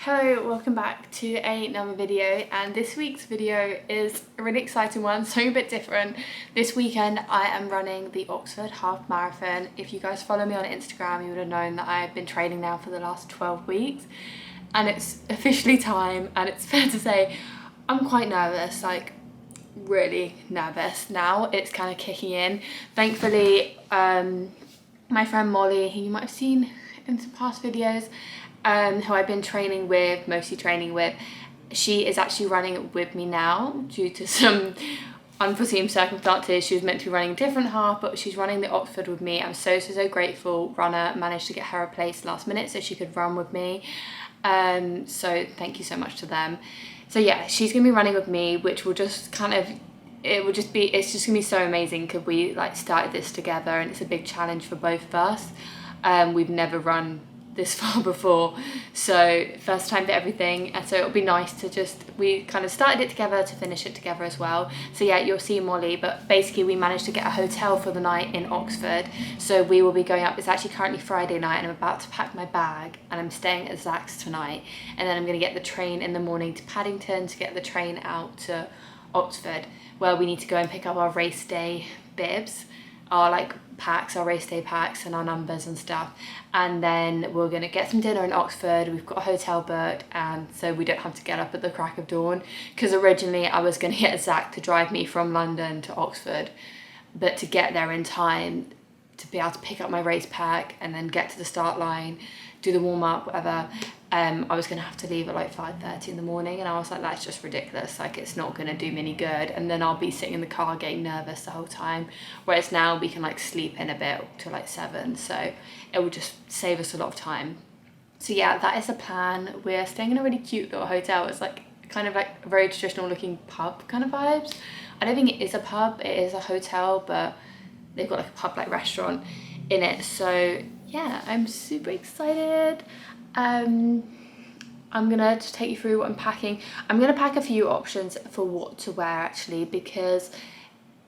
Hello, welcome back to another video, and this week's video is a really exciting one, something a bit different. This weekend I am running the Oxford Half Marathon. If you guys follow me on Instagram, you would have known that I've been training now for the last 12 weeks and it's officially time, and it's fair to say I'm quite nervous, like really nervous now. It's kind of kicking in. Thankfully, my friend Molly, who you might have seen in some past videos, who I've been mostly training with, she is actually running with me now due to some unforeseen circumstances. She was meant to be running a different half, but she's running the Oxford with me. I'm so grateful. Runna managed to get her a place last minute so she could run with me. So thank you so much to them. So yeah, she's gonna be running with me, which will just kind of, it's just gonna be so amazing because we like started this together and it's a big challenge for both of us. We've never run this far before, so first time for everything, and so it'll be nice to we kind of started it together to finish it together as well. So yeah, you'll see Molly, but basically we managed to get a hotel for the night in Oxford, so we will be going up. It's actually currently Friday night and I'm about to pack my bag and I'm staying at Zach's tonight, and then I'm going to get the train in the morning to Paddington to get the train out to Oxford, where we need to go and pick up our race day bibs, our like packs, our race day packs and our numbers and stuff, and then we're gonna get some dinner in Oxford. We've got a hotel booked, and so we don't have to get up at the crack of dawn, because originally I was gonna get Zach to drive me from London to Oxford, but to get there in time to be able to pick up my race pack and then get to the start line, do the warm-up, whatever, I was gonna have to leave at like 5:30 in the morning, and I was like, that's just ridiculous, like it's not gonna do me any good, and then I'll be sitting in the car getting nervous the whole time, whereas now we can like sleep in a bit till like 7, so it will just save us a lot of time. So yeah, that is the plan. We're staying in a really cute little hotel. It's like kind of like very traditional looking pub kind of vibes. I don't think it is a pub, it is a hotel, but they've got like a pub like restaurant in it. So yeah, I'm super excited. I'm gonna just take you through what I'm packing. I'm gonna pack a few options for what to wear actually, because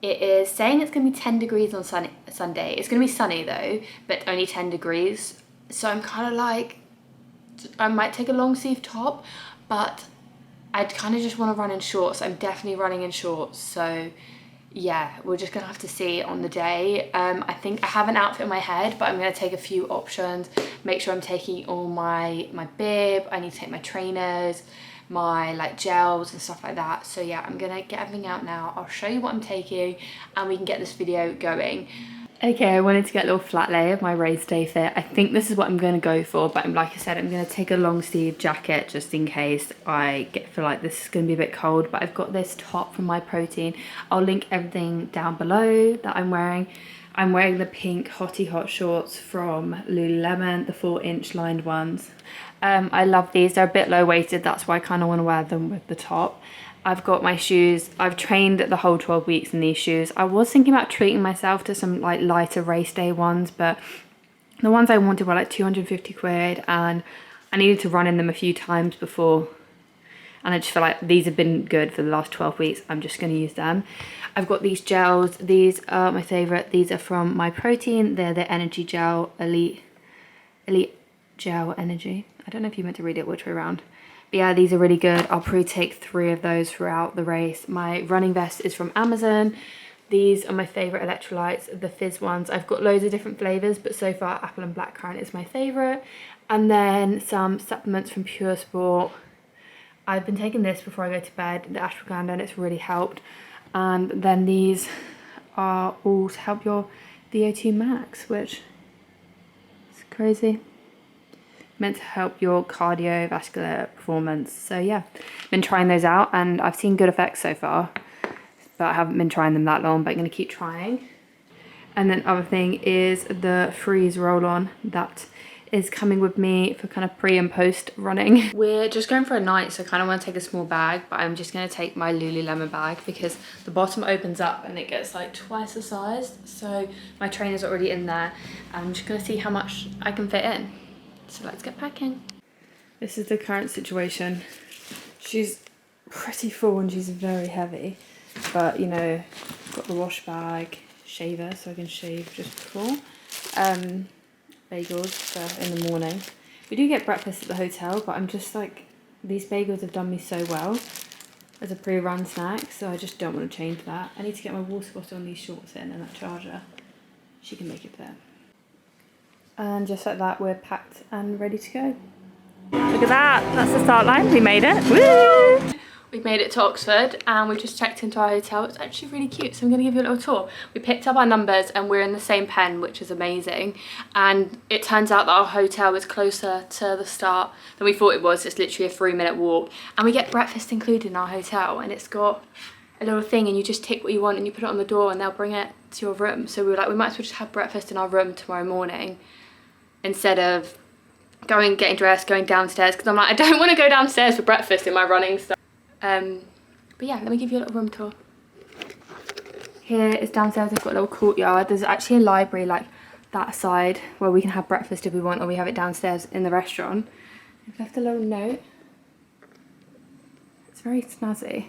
it is saying it's gonna be 10 degrees on Sunday. It's gonna be sunny though, but only 10 degrees. So I'm kind of like, I might take a long sleeve top, but I'd kind of just want to run in shorts. I'm definitely running in shorts, so yeah, we're just gonna have to see on the day. I think I have an outfit in my head, but I'm gonna take a few options, make sure I'm taking all my bib. I need to take my trainers, my like gels and stuff like that. So yeah, I'm gonna get everything out now. I'll show you what I'm taking and we can get this video going. Okay, I wanted to get a little flat lay of my race day fit. I think this is what I'm going to go for, but like I said, I'm going to take a long sleeve jacket just in case I feel like this is going to be a bit cold. But I've got this top from My Protein. I'll link everything down below that I'm wearing. I'm wearing the pink Hottie Hot shorts from Lululemon, the 4-inch lined ones. I love these. They're a bit low waisted, that's why I kind of want to wear them with the top. I've got my shoes. I've trained the whole 12 weeks in these shoes. I was thinking about treating myself to some like lighter race day ones, but the ones I wanted were like 250 quid and I needed to run in them a few times before, and I just feel like these have been good for the last 12 weeks. I'm just going to use them. I've got these gels. These are my favorite. These are from My Protein. They're the Energy Gel, Elite Gel Energy. I don't know if you meant to read it which way around. But yeah, these are really good. I'll probably take 3 of those throughout the race. My running vest is from Amazon. These are my favorite electrolytes, the fizz ones. I've got loads of different flavors, but so far apple and blackcurrant is my favorite. And then some supplements from Pure Sport. I've been taking this before I go to bed, the ashwagandha, and it's really helped. And then these are all to help your VO2 max, which is crazy. Meant to help your cardiovascular performance. So yeah, been trying those out and I've seen good effects so far, but I haven't been trying them that long, but I'm going to keep trying. And then other thing is the Freeze roll-on that is coming with me for kind of pre and post running. We're just going for a night, so I kind of want to take a small bag, but I'm just going to take my Lululemon bag because the bottom opens up and it gets like twice the size. So my trainer's already in there. I'm just going to see how much I can fit in. So let's get packing. This is the current situation. She's pretty full and she's very heavy, but you know, got the wash bag, shaver so I can shave just before, bagels for in the morning, We do get breakfast at the hotel, but I'm just like, these bagels have done me so well as a pre-run snack, so I just don't want to change that. I need to get my water bottle and these shorts in and that charger. She can make it there. And just like that, we're packed and ready to go. Look at that, that's the start line. We made it. Woo! We've made it to Oxford and we've just checked into our hotel. It's actually really cute, so I'm gonna give you a little tour. We picked up our numbers and we're in the same pen, which is amazing. And it turns out that our hotel is closer to the start than we thought it was. It's literally a 3-minute walk. And we get breakfast included in our hotel, and it's got a little thing and you just tick what you want and you put it on the door and they'll bring it to your room. So we were like, we might as well just have breakfast in our room tomorrow morning instead of getting dressed, going downstairs, because I'm like, I don't want to go downstairs for breakfast in my running stuff. But yeah, let me give you a little room tour. Here is downstairs. I've got a little courtyard. There's actually a library like that side where we can have breakfast if we want, or we have it downstairs in the restaurant. I've left a little note. It's very snazzy.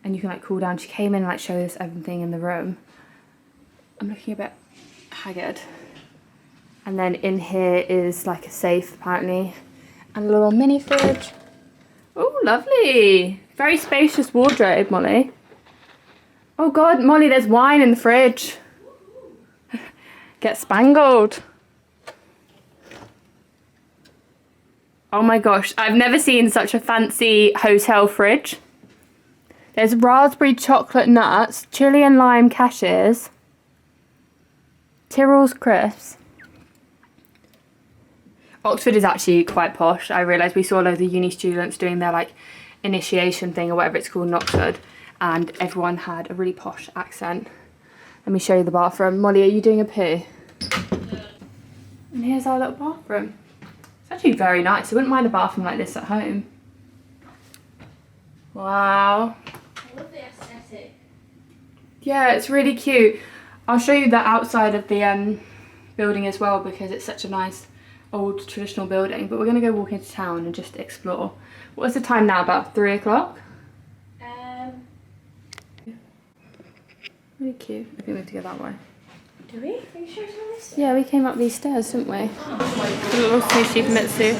And you can like cool down. She came in and like showed us everything in the room. I'm looking a bit haggard. And then in here is like a safe apparently. And a little mini fridge. Oh, lovely. Very spacious wardrobe, Molly. Oh God, Molly, there's wine in the fridge. Get spangled. Oh my gosh, I've never seen such a fancy hotel fridge. There's raspberry chocolate nuts, chili and lime cashews, Tyrrell's crisps. Oxford is actually quite posh. I realised we saw loads of uni students doing their like initiation thing or whatever it's called in Oxford, and everyone had a really posh accent. Let me show you the bathroom. Molly, are you doing a poo? Yeah. And here's our little bathroom. It's actually very nice. I wouldn't mind a bathroom like this at home. Wow. I love the aesthetic. Yeah, it's really cute. I'll show you the outside of the building as well, because it's such a nice old traditional building. But we're going to go walk into town and just explore. What's the time now? About 3 o'clock? Really cute. I think we have to go that way. Do we? Are you sure it's on this? Yeah, we came up these stairs, didn't we? A little sushi for Mitsu.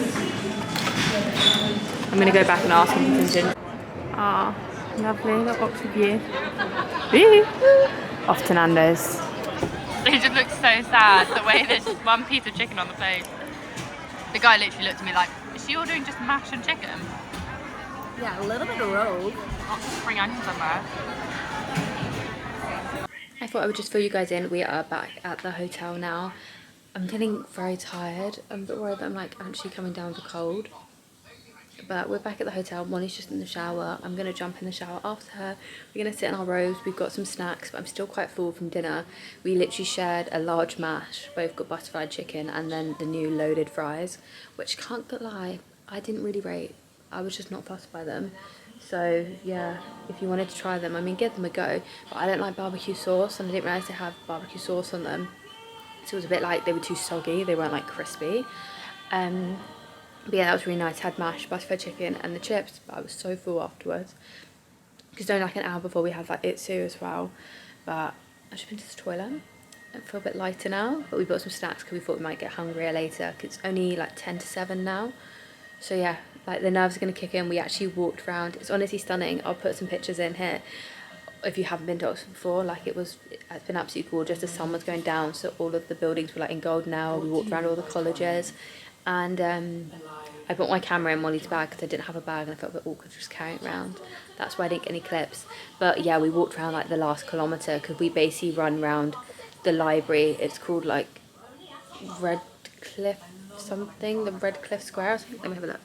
I'm going to go back and ask him for some. Ah, lovely. Little Oxford view. Off to Nando's. It just looks so sad, the way there's just one piece of chicken on the plate. The guy literally looked at me like, is she ordering just mash and chicken? Yeah, a little bit of rogue. Not spring onions on there. I thought I would just fill you guys in. We are back at the hotel now. I'm feeling very tired. I'm a bit worried that I'm like actually coming down with a cold. But we're back at the hotel. Molly's just in the shower. I'm going to jump in the shower after her. We're going to sit in our robes. We've got some snacks, but I'm still quite full from dinner. We literally shared a large mash. Both got butterflied chicken and then the new loaded fries, which, can't lie, I didn't really rate. I was just not fussed by them. So yeah, if you wanted to try them, I mean, give them a go. But I don't like barbecue sauce, and I didn't realise they have barbecue sauce on them. So it was a bit like they were too soggy. They weren't like crispy. But yeah, that was really nice. Had mash, butterflied chicken and the chips, but I was so full afterwards. Because only like an hour before we had like itsu as well. But I've just been to the toilet. I feel a bit lighter now, but we bought some snacks because we thought we might get hungrier later, because it's only like 10 to 7 now. So yeah, like the nerves are going to kick in. We actually walked around. It's honestly stunning. I'll put some pictures in here if you haven't been to Oxford before. Like it's been absolutely cool. Just the sun was going down, so all of the buildings were like in golden hour. We walked around all the colleges. And I put my camera in Molly's bag because I didn't have a bag and I felt a bit awkward just carrying it around. That's why I didn't get any clips. But yeah, we walked around like the last kilometre because we basically run around the library. It's called like Redcliffe something, the Redcliffe Square or something. Let me have a look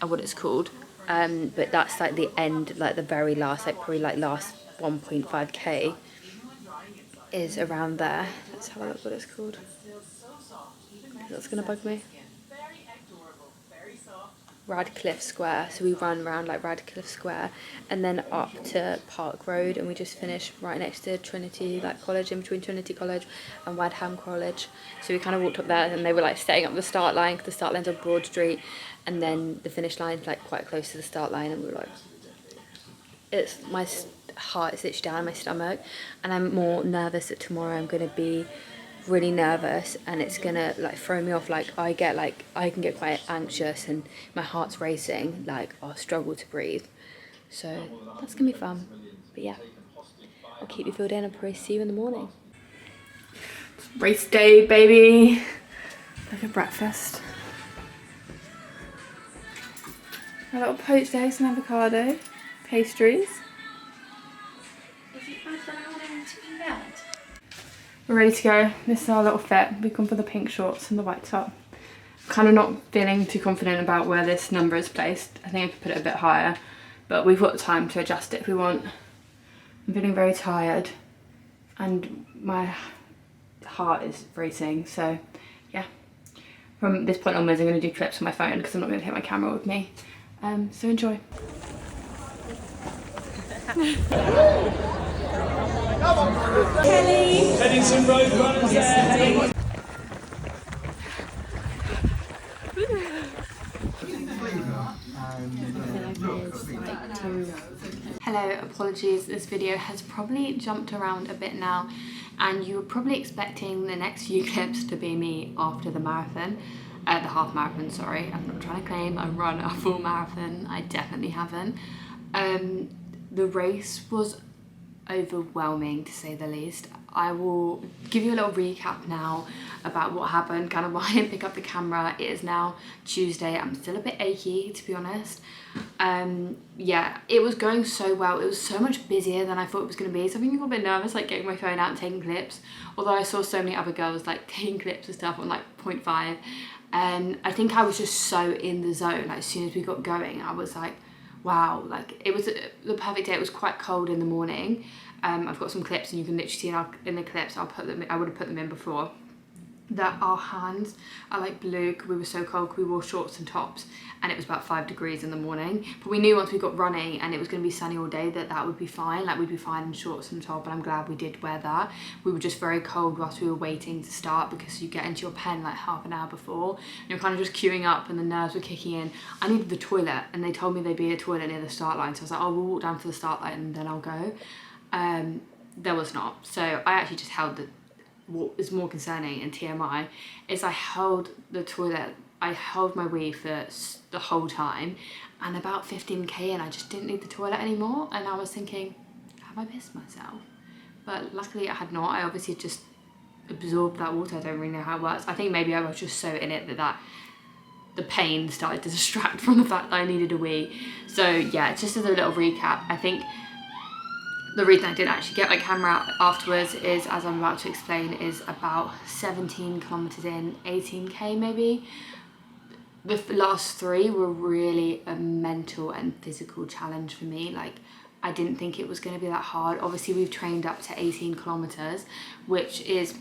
at what it's called. But that's like the end, like the very last, like probably like last 1.5k is around there. Let's have a look what it's called. That's gonna bug me. Radcliffe Square. So we run around like Radcliffe Square and then up to Park Road, and we just finished right next to Trinity, like college, in between Trinity College and Wadham College. So we kind of walked up there, and they were like setting up the start line because the start line's on Broad Street, and then the finish line's like quite close to the start line, and we were like, it's my heart is literally down in my stomach, and I'm more nervous that tomorrow I'm going to be really nervous and it's gonna like throw me off. Like I can get quite anxious and my heart's racing, like I'll struggle to breathe. So that's gonna be fun. But yeah, I'll keep you filled in. I'll probably see you in the morning. Race day, baby. Like a breakfast. A little poached eggs and avocado. Pastries. We're ready to go. This is our little fit. We've gone for the pink shorts and the white top. Kind of not feeling too confident about where this number is placed. I think I could put it a bit higher, but we've got time to adjust it if we want. I'm feeling very tired and my heart is racing, so yeah. From this point onwards I'm going to do clips on my phone because I'm not going to take my camera with me. So enjoy. Kelly! Heading some road runners there. Hello, apologies, this video has probably jumped around a bit now and you were probably expecting the next few clips to be me after the marathon, the half marathon, sorry. I'm not trying to claim I run a full marathon, I definitely haven't. The race was overwhelming to say the least. I will give you a little recap now about what happened, kind of why I didn't pick up the camera. It is now Tuesday. I'm still a bit achy, to be honest. Yeah, it was going so well. It was so much busier than I thought it was going to be. So I think I got a bit nervous, like getting my phone out and taking clips. Although I saw so many other girls like taking clips and stuff on like 0.5. And I think I was just so in the zone. Like as soon as we got going, I was like, wow, like it was the perfect day. It was quite cold in the morning. I've got some clips and you can literally see in the clips, I would have put them in before, that our hands are like blue because we were so cold. We wore shorts and tops and it was about 5 degrees in the morning. But we knew once we got running and it was going to be sunny all day that would be fine. Like we'd be fine in shorts and top, and I'm glad we did wear that. We were just very cold whilst we were waiting to start because you get into your pen like half an hour before. And you're kind of just queuing up and the nerves were kicking in. I needed the toilet and they told me there'd be a toilet near the start line. So I was like, oh, we'll walk down to the start line and then I'll go. There was not. So I actually just held what is more concerning and TMI is I held the toilet, I held my wee for the whole time and about 15k and I just didn't need the toilet anymore, and I was thinking, have I pissed myself? But luckily I had not. I obviously just absorbed that water. I don't really know how it works. I think maybe I was just so in it that the pain started to distract from the fact that I needed a wee. So yeah, just as a little recap, I think the reason I didn't actually get my camera out afterwards is, as I'm about to explain, is about 17 kilometers in, 18k maybe. The last 3 were really a mental and physical challenge for me. Like I didn't think it was going to be that hard. Obviously we've trained up to 18 kilometers, which is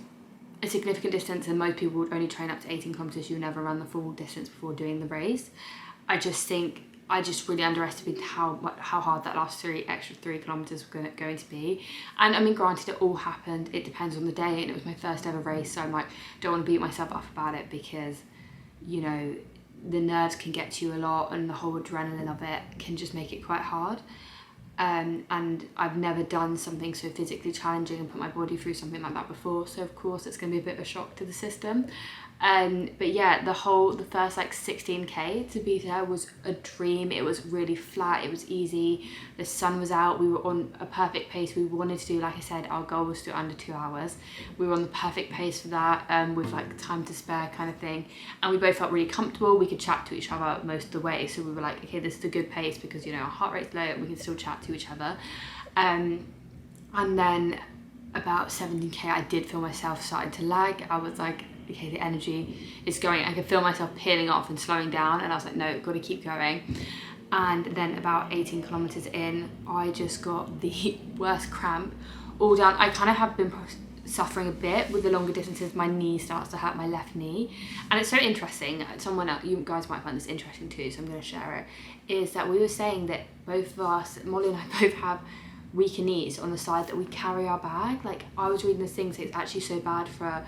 a significant distance, and most people would only train up to 18 kilometers. You never run the full distance before doing the race. I just really underestimated how hard that last extra 3 kilometers were going to be. And I mean, granted, it all happened, it depends on the day, and it was my first ever race, so I'm like, don't want to beat myself up about it because, you know, the nerves can get to you a lot and the whole adrenaline of it can just make it quite hard. And I've never done something so physically challenging and put my body through something like that before, so of course it's going to be a bit of a shock to the system. But yeah, the first like 16k, to be fair, was a dream. It was really flat, it was easy, the sun was out, we were on a perfect pace. We wanted to do, like I said, our goal was to do under 2 hours. We were on the perfect pace for that, with like time to spare kind of thing, and we both felt really comfortable. We could chat to each other most of the way, so we were like, okay, this is a good pace because, you know, our heart rate's low and we can still chat to each other. And then about 17k, I did feel myself starting to lag. I was like, okay, the energy is going. I could feel myself peeling off and slowing down, and I was like, no, got to keep going. And then about 18 kilometers in, I just got the worst cramp all down. I kind of have been suffering a bit with the longer distances. My knee starts to hurt, my left knee. And it's so interesting, someone else, you guys might find this interesting too, so I'm going to share it, is that we were saying that both of us, Molly and I, both have weaker knees on the side that we carry our bag. Like I was reading this thing, so it's actually so bad for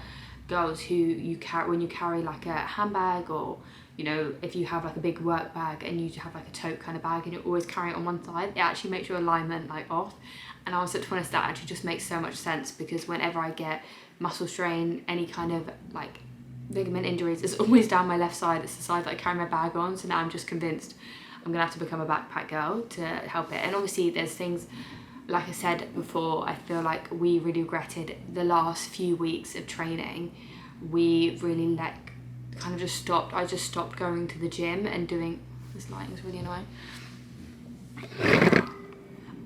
girls who when you carry like a handbag or, you know, if you have like a big work bag and you have like a tote kind of bag and you're always carrying it on one side, it actually makes your alignment like off. And I was like, to be honest, that actually just makes so much sense, because whenever I get muscle strain, any kind of like ligament injuries, it's always down my left side. It's the side that I carry my bag on. So now I'm just convinced I'm gonna have to become a backpack girl to help it. And obviously there's things, like I said before, I feel like we really regretted the last few weeks of training. We really kind of just stopped. I just stopped going to the gym and doing, this lighting is really annoying.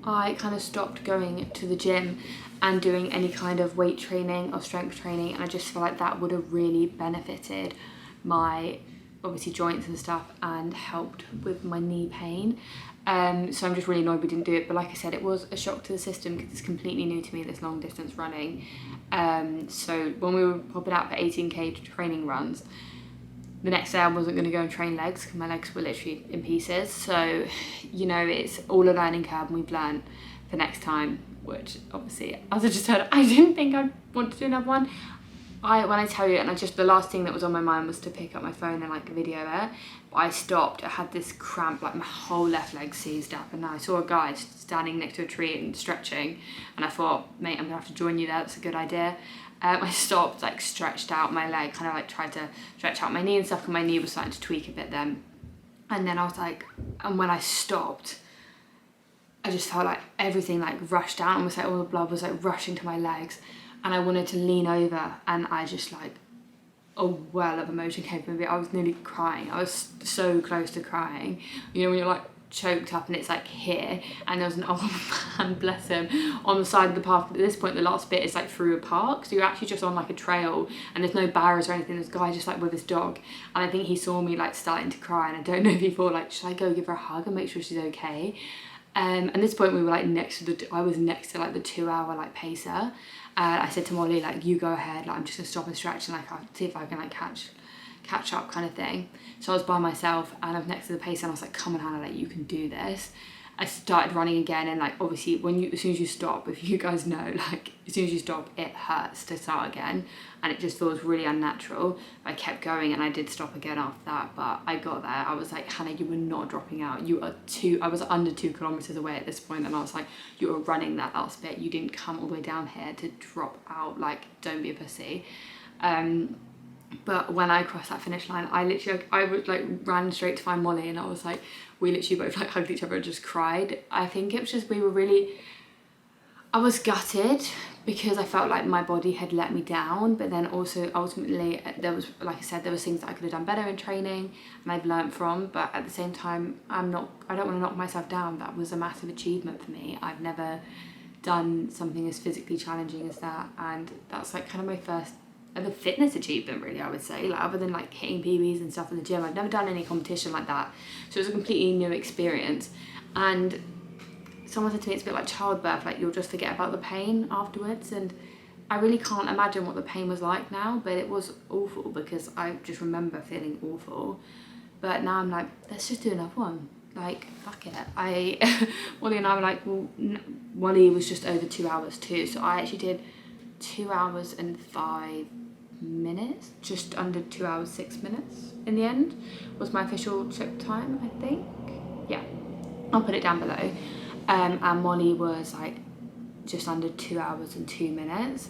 I kind of stopped going to the gym and doing any kind of weight training or strength training, and I just feel like that would have really benefited my obviously joints and stuff and helped with my knee pain. So I'm just really annoyed we didn't do it, but like I said, it was a shock to the system because it's completely new to me, this long distance running. So when we were popping out for 18k training runs, the next day I wasn't going to go and train legs because my legs were literally in pieces. So, you know, it's all a learning curve, and we've learned for next time, which obviously, as I just said, I didn't think I'd want to do another one. When I tell you, and the last thing that was on my mind was to pick up my phone and like video it, but I stopped. I had this cramp, like my whole left leg seized up, and I saw a guy standing next to a tree and stretching, and I thought, mate, I'm gonna have to join you there, that's a good idea. I stopped, like stretched out my leg, kind of like tried to stretch out my knee and stuff, and my knee was starting to tweak a bit then. And then I was like, and when I stopped, I just felt like everything like rushed down, almost like all the blood was like rushing to my legs, and I wanted to lean over, and I just like, a well of emotion came from me. I was nearly crying. I was so close to crying. You know, when you're like choked up and it's like here, and there was an old man, bless him, on the side of the path. But at this point, the last bit is like through a park, so you're actually just on like a trail, and there's no barriers or anything. There's a guy just like with his dog, and I think he saw me like starting to cry, and I don't know if he thought like, should I go give her a hug and make sure she's okay? At this point we were like I was next to like the 2 hour like pacer. I said to Molly, like, you go ahead, like I'm just gonna stop and stretch and like I'll see if I can like catch up kind of thing. So I was by myself and I was next to the pacer, and I was like, come on Hannah, like you can do this. I started running again, and like obviously as soon as you stop, if you guys know, like as soon as you stop it hurts to start again, and it just feels really unnatural. I kept going, and I did stop again after that, but I got there. I was like, Hannah, you were not dropping out. I was under 2 kilometers away at this point, and I was like, you were running that last bit. You didn't come all the way down here to drop out. Like, don't be a pussy. But when I crossed that finish line, I ran straight to find Molly, and I was like, we literally both like hugged each other and just cried. I think it was just, I was gutted because I felt like my body had let me down, but then also ultimately there was, like I said, there was things that I could have done better in training and I've learned from, but at the same time, I don't want to knock myself down. That was a massive achievement for me. I've never done something as physically challenging as that, and that's like kind of my first the fitness achievement, really, I would say. Like, other than like hitting PBs and stuff in the gym, I've never done any competition like that, so it was a completely new experience. And someone said to me, it's a bit like childbirth, like you'll just forget about the pain afterwards, and I really can't imagine what the pain was like now, but it was awful because I just remember feeling awful. But now I'm like, let's just do another one, like fuck it. Wally and I were like, well, Wally was just over 2 hours too, so I actually did 2 hours and 5 minutes, just under 2 hours 6 minutes in the end was my official trip time, I think. Yeah, I'll put it down below. And Molly was like just under 2 hours and 2 minutes.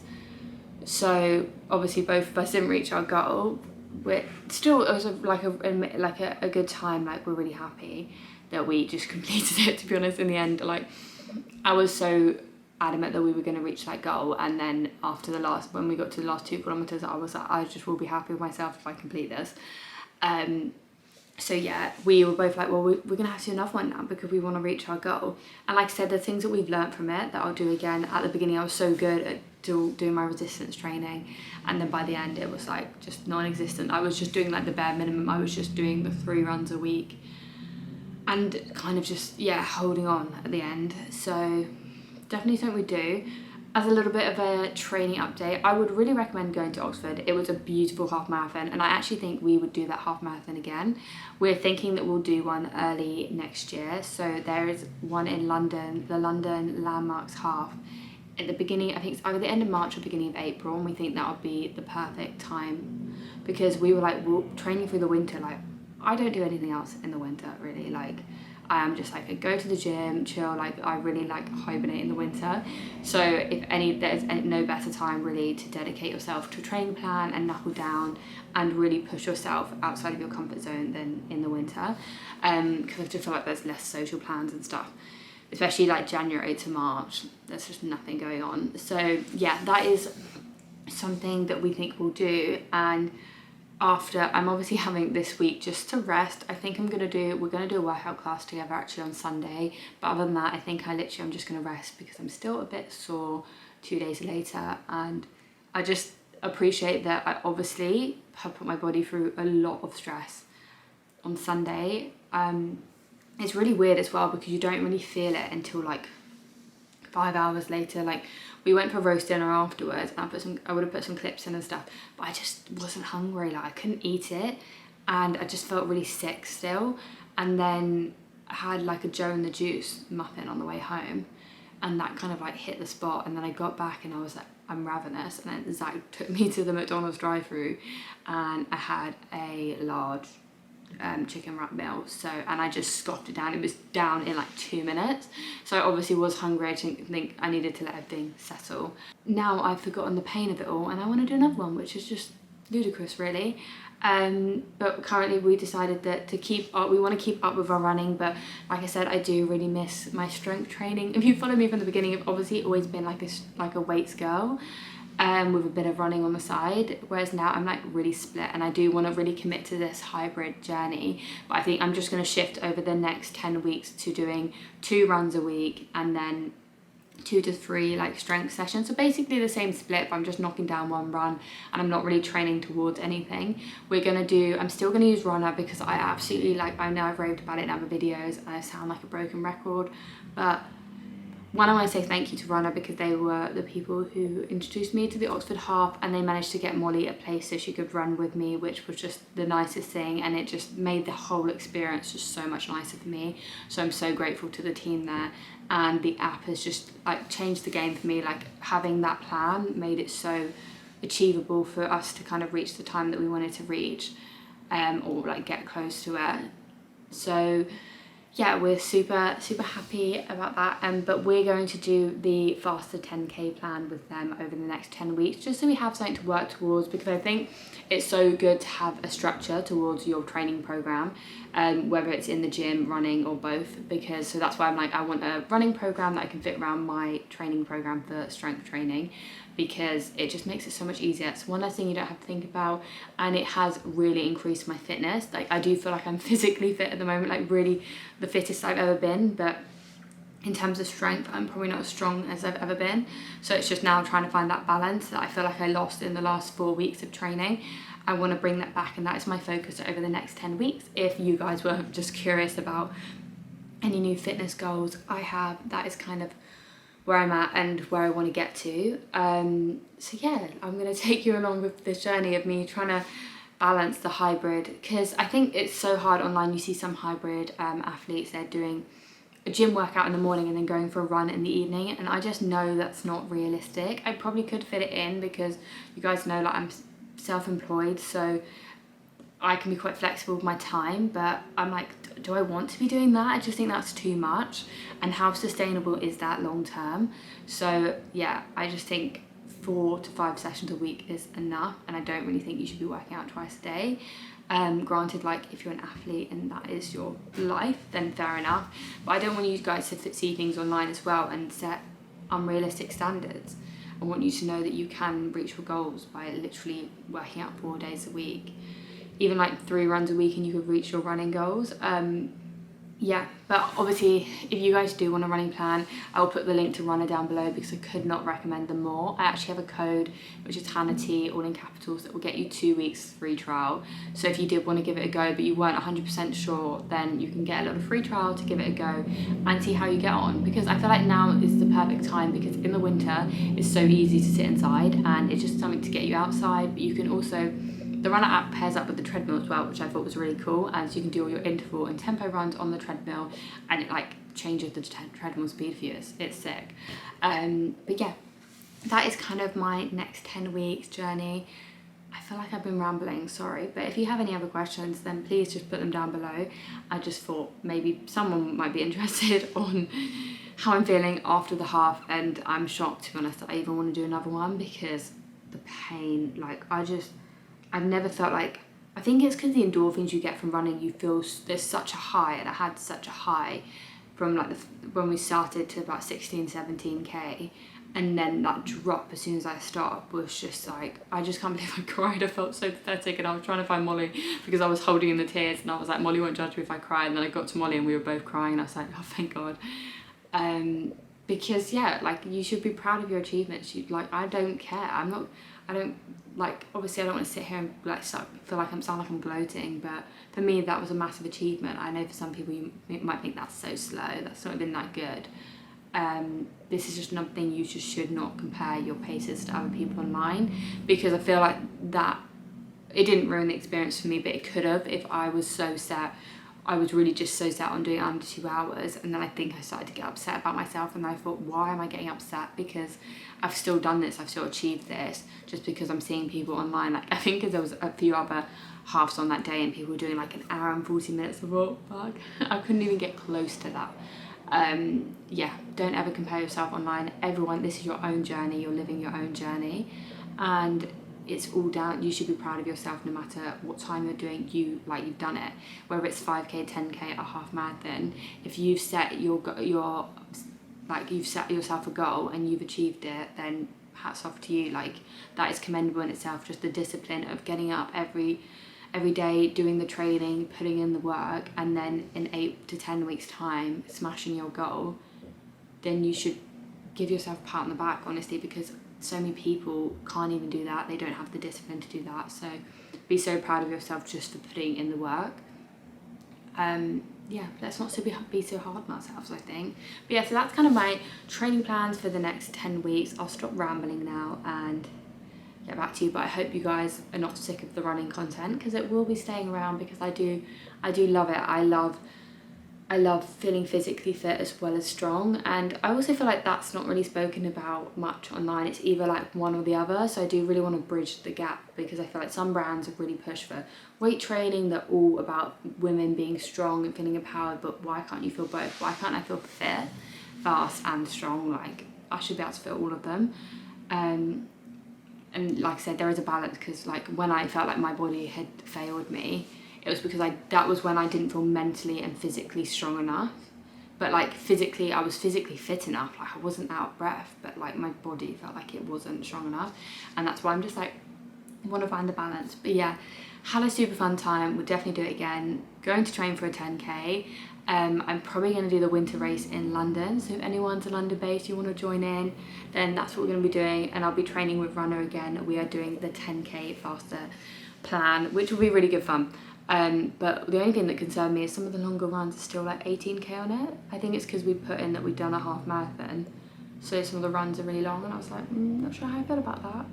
So obviously both of us didn't reach our goal, but still it was a good time. Like, we're really happy that we just completed it, to be honest. In the end, like, I was so adamant that we were going to reach that goal, and then after when we got to the last 2 kilometers, I was like, I just will be happy with myself if I complete this. So yeah, we were both like, well, we're gonna have to do another one now because we want to reach our goal. And like I said, the things that we've learned from it that I'll do again. At the beginning I was so good at doing my resistance training, and then by the end it was like just non-existent. I was just doing like the bare minimum. I was just doing the 3 runs a week and kind of just, yeah, holding on at the end. So definitely something we do. As a little bit of a training update, I would really recommend going to Oxford. It was a beautiful half marathon, and I actually think we would do that half marathon again. We're thinking that we'll do one early next year. So there is one in London, the London Landmarks Half, at the beginning, I think it's either the end of March or beginning of April, and we think that would be the perfect time because we were like, well, training through the winter, like, I don't do anything else in the winter really. Like I am just like, I go to the gym, chill, like I really like hibernate in the winter. So there's no better time really to dedicate yourself to a training plan and knuckle down and really push yourself outside of your comfort zone than in the winter. Because I just feel like there's less social plans and stuff, especially like January to March, there's just nothing going on. So yeah, that is something that we think we'll do. And after, I'm obviously having this week just to rest. I think we're gonna do a workout class together actually on Sunday, but other than that I think I'm just gonna rest because I'm still a bit sore 2 days later, and I just appreciate that I obviously have put my body through a lot of stress on Sunday. It's really weird as well because you don't really feel it until like 5 hours later. Like we went for roast dinner afterwards and I would have put some clips in and stuff, but I just wasn't hungry. Like I couldn't eat it and I just felt really sick still. And then I had like a Joe and the Juice muffin on the way home, and that kind of like hit the spot. And then I got back and I was like, I'm ravenous, and then Zach took me to the McDonald's drive-thru and I had a large chicken wrap meal. So, and I just scoffed it down. It was down in like 2 minutes. So I obviously was hungry. I didn't think I needed to let everything settle. Now I've forgotten the pain of it all and I want to do another one, which is just ludicrous really. But currently we decided that we want to keep up with our running, but like I said, I do really miss my strength training. If you follow me from the beginning, I've obviously always been like a weights girl, with a bit of running on the side, whereas now I'm like really split and I do want to really commit to this hybrid journey. But I think I'm just going to shift over the next 10 weeks to doing 2 runs a week and then 2 to 3 like strength sessions. So basically the same split, but I'm just knocking down 1 run and I'm not really training towards anything. I'm still gonna use Runna because I absolutely I know I've raved about it in other videos and I sound like a broken record, but one, I want to say thank you to Runna because they were the people who introduced me to the Oxford Half, and they managed to get Molly a place so she could run with me, which was just the nicest thing, and it just made the whole experience just so much nicer for me. So I'm so grateful to the team there, and the app has just like changed the game for me. Like having that plan made it so achievable for us to kind of reach the time that we wanted to reach, or like get close to it. So yeah, we're super happy about that. But we're going to do the faster 10k plan with them over the next 10 weeks, just so we have something to work towards, because I think it's so good to have a structure towards your training program, whether it's in the gym, running, or both. So that's why I'm like, I want a running program that I can fit around my training program for strength training, because it just makes it so much easier. It's one less thing you don't have to think about, and it has really increased my fitness. Like I do feel like I'm physically fit at the moment, like really the fittest I've ever been, but in terms of strength I'm probably not as strong as I've ever been. So it's just now trying to find that balance that I feel like I lost in the last 4 weeks of training. I want to bring that back, and that is my focus over the next 10 weeks. If you guys were just curious about any new fitness goals I have, that is kind of where I'm at and where I want to get to. So yeah, I'm going to take you along with this journey of me trying to balance the hybrid, because I think it's so hard online. You see some hybrid athletes, they're doing a gym workout in the morning and then going for a run in the evening, and I just know that's not realistic. I probably could fit it in because you guys know like I'm self-employed, so I can be quite flexible with my time, but I'm like, do I want to be doing that? I just think that's too much, and how sustainable is that long term? So yeah, I just think 4 to 5 sessions a week is enough, and I don't really think you should be working out twice a day. Granted, like if you're an athlete and that is your life, then fair enough, but I don't want you guys to see things online as well and set unrealistic standards. I want you to know that you can reach your goals by literally working out 4 days a week, even like 3 runs a week, and you could reach your running goals. Yeah, but obviously if you guys do want a running plan, I'll put the link to Runna down below because I could not recommend them more. I actually have a code which is HANNAHT, all in capitals, that will get you 2 weeks free trial. So if you did want to give it a go but you weren't 100% sure, then you can get a little free trial to give it a go and see how you get on, because I feel like now is the perfect time, because in the winter it's so easy to sit inside and it's just something to get you outside. But you can also, the Runna app pairs up with the treadmill as well, which I thought was really cool, as you can do all your interval and tempo runs on the treadmill, and it like changes the treadmill speed for you. It's sick. But yeah, that is kind of my next 10 weeks journey. I feel like I've been rambling, sorry, but if you have any other questions, then please just put them down below. I just thought maybe someone might be interested on how I'm feeling after the half, and I'm shocked, to be honest, that I even want to do another one, because the pain, like, I've never felt like, I think it's because the endorphins you get from running, you feel there's such a high, and I had such a high from like when we started to about 16-17k, and then that drop as soon as I stopped was just like, I just can't believe I cried. I felt so pathetic, and I was trying to find Molly because I was holding in the tears, and I was like, Molly won't judge me if I cry. And then I got to Molly and we were both crying, and I was like, oh thank God. Because yeah, like, you should be proud of your achievements. You, like, I don't care. I don't, like, obviously I don't want to sit here and like feel like sound like I'm gloating, but for me that was a massive achievement. I know for some people you might think that's so slow, that's not been that good. This is just another thing, you just should not compare your paces to other people online, because I feel like that, it didn't ruin the experience for me, but it could have if I was so set. I was really just so set on doing under 2 hours, and then I think I started to get upset about myself, and I thought, why am I getting upset? Because I've still done this, I've still achieved this, just because I'm seeing people online. Like, I think there was a few other halves on that day, and people were doing like an hour and 40 minutes of what fuck. I couldn't even get close to that. Yeah, don't ever compare yourself online. Everyone, this is your own journey, you're living your own journey, and it's all down, you should be proud of yourself no matter what time you're doing. You've done it, whether it's 5k, 10k, a half marathon. If you've set you've set yourself a goal and you've achieved it, then hats off to you. Like, that is commendable in itself. Just the discipline of getting up every day, doing the training, putting in the work, and then in 8 to 10 weeks time smashing your goal, then you should give yourself a pat on the back, honestly, because so many people can't even do that. They don't have the discipline to do that. So be so proud of yourself just for putting in the work. Yeah, let's not be so hard on ourselves, I think. But yeah, so that's kind of my training plans for the next 10 weeks. I'll stop rambling now and get back to you, but I hope you guys are not sick of the running content, because it will be staying around, because I do love it. I love feeling physically fit as well as strong, and I also feel like that's not really spoken about much online. It's either like one or the other, so I do really want to bridge the gap, because I feel like some brands have really pushed for weight training, they're all about women being strong and feeling empowered, but why can't you feel both? Why can't I feel fit, fast and strong? Like, I should be able to feel all of them. And like I said, there is a balance, because like when I felt like my body had failed me, it was because that was when I didn't feel mentally and physically strong enough. But like physically, I was physically fit enough. Like, I wasn't out of breath, but like my body felt like it wasn't strong enough. And that's why I'm just like, I want to find the balance. But yeah, had a super fun time. We'll definitely do it again. Going to train for a 10k. I'm probably going to do the winter race in London, so if anyone's a London based, you want to join in, then that's what we're going to be doing. And I'll be training with Runna again. We are doing the 10k faster plan, which will be really good fun. But the only thing that concerned me is some of the longer runs are still like 18k on it. I think it's because we put in that we've done a half marathon, so some of the runs are really long, and I was like, not sure how I feel about that.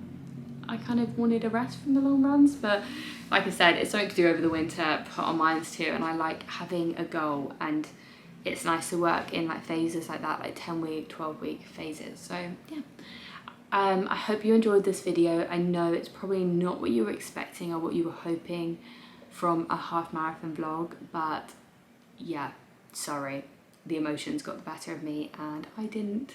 I kind of wanted a rest from the long runs, but like I said, it's something to do over the winter, put on minds too, and I like having a goal, and it's nice to work in like phases like that, like 10-week, 12-week phases. So yeah, I hope you enjoyed this video. I know it's probably not what you were expecting or what you were hoping from a half marathon vlog, but yeah, sorry, the emotions got the better of me and I didn't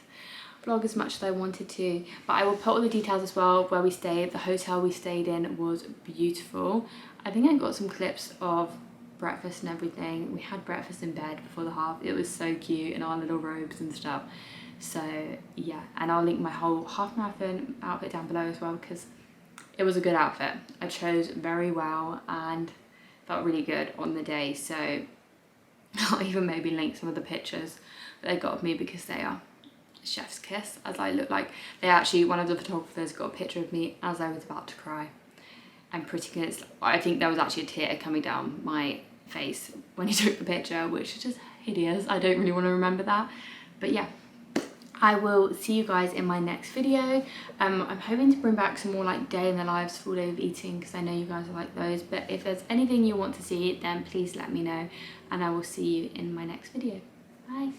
vlog as much as I wanted to. But I will put all the details as well, where we stayed. The hotel we stayed in was beautiful. I think I got some clips of breakfast and everything. We had breakfast in bed before the half. It was so cute in our little robes and stuff. So yeah, and I'll link my whole half marathon outfit down below as well, because it was a good outfit. I chose very well and felt really good on the day. So I'll even maybe link some of the pictures that they got of me, because they are chef's kiss, as I look like. They actually, one of the photographers got a picture of me as I was about to cry. I'm pretty convinced, I think there was actually a tear coming down my face when he took the picture, which is just hideous. I don't really want to remember that. But yeah, I will see you guys in my next video. I'm hoping to bring back some more like day in the lives, full day of eating, because I know you guys are like those. But if there's anything you want to see, then please let me know, and I will see you in my next video. Bye.